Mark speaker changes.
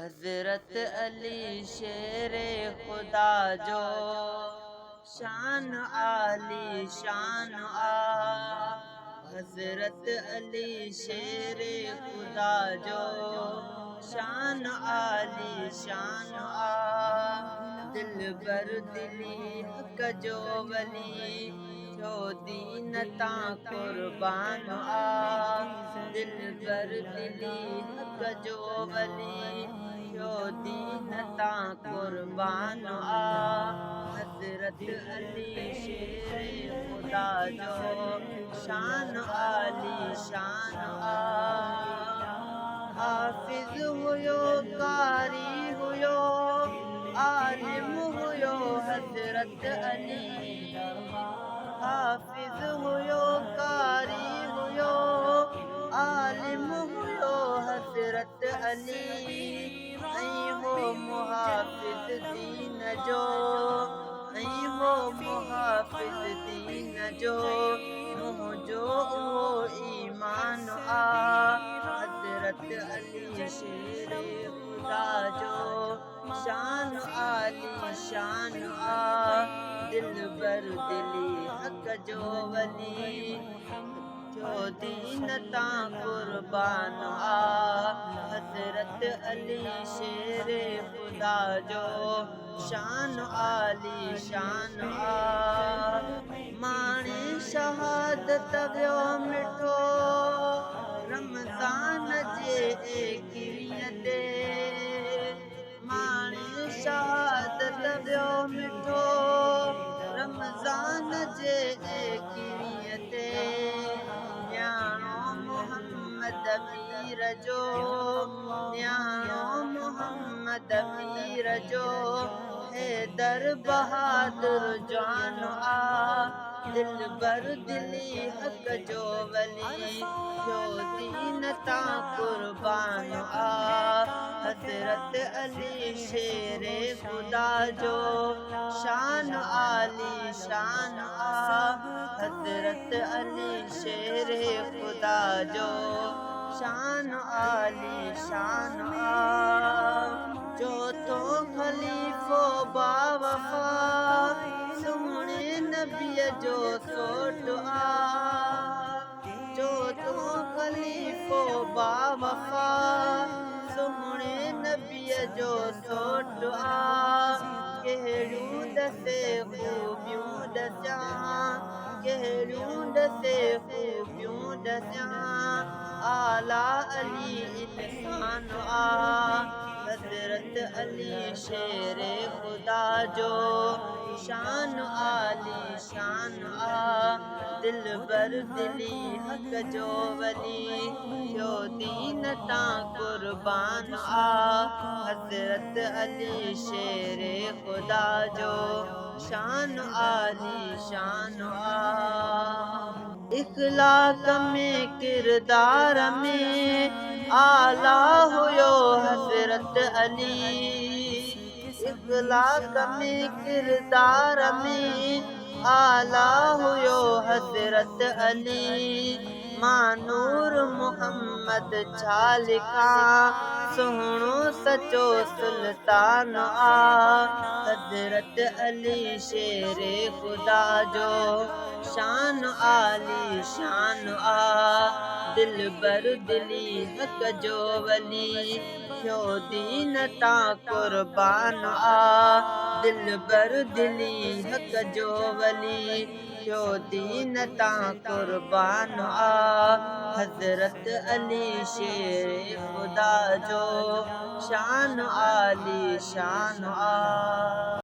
Speaker 1: हजरत अली शेरे खुदा जो शान आली शान हजरत अली शेरे खुदा जो शान आली शान दिल बर दिली हक जो वली जो दीन ता कुर्बान दिल बर दिली हक जो वली जो दीन ता कुर्बान हजरत अली शेरे खुदा जो शान आली शान हाफिज हुयो कारी हुयो आलिम हुयो हजरत अली हाफिज हुयो कारी हुयो आलिम हुयो हजरत अली ऐं हो मुहाफिज दीन जो ऐं हो मुहाफिज दीन जो मुंहिंजो उहो ईमान हजरत अली शेरे खुदा जो शान आली शान दिल बर दिली हक जो वली जो दीन ता कुर्बान हजरत अली शेरे खुदा जो शान आली शान माणी शहादत वियो मिठो रमज़ान जे 21 ते माणी शहादत वियो मिठो रमज़ान जे 21 ते न्याणो मोहम्मद मीर जो न्याणो मोहम्मद मीर जो हैदर बहादुर जान दिल बर दिली हक जो वली जो दीन ता कुर्बान हजरत अली शेरे खुदा जो शान आली शान हजरत अली शेरे खुदा जो शान आली शान जो तो खलीफो बावफा सुहिणे नबीअ जो सोट जो तो खलीफो बावफा सुहिणे नबीअ जो सोट कहिड़ियूं दसे ख़ूबियूं दसिया कहिड़ियूं दसे ख़ूबियूं दसिया आला अली इंसान हजरत अली शेरे खुदा जो शान आली शान दिल बर दिली हक जो वली जो दीन ता कुर्बान हजरत अली शेरे खुदा जो शान आली शान इखलाक में किरदार में आला हुयो हजरत अली इखलाक में किरदार में आला हुयो हजरत अली मानूर मोहम्मद छा लिखा सुहिणो सचो सुल्तान हजरत अली शेरे खुदा जो शान आली शान दिल बर दिली हक जो वली जो दीन ता कुर्बान दिल बर दिली हक जो वली जो दीन ता कुर्बान हजरत अली शेरे खुदा जो शान आली शान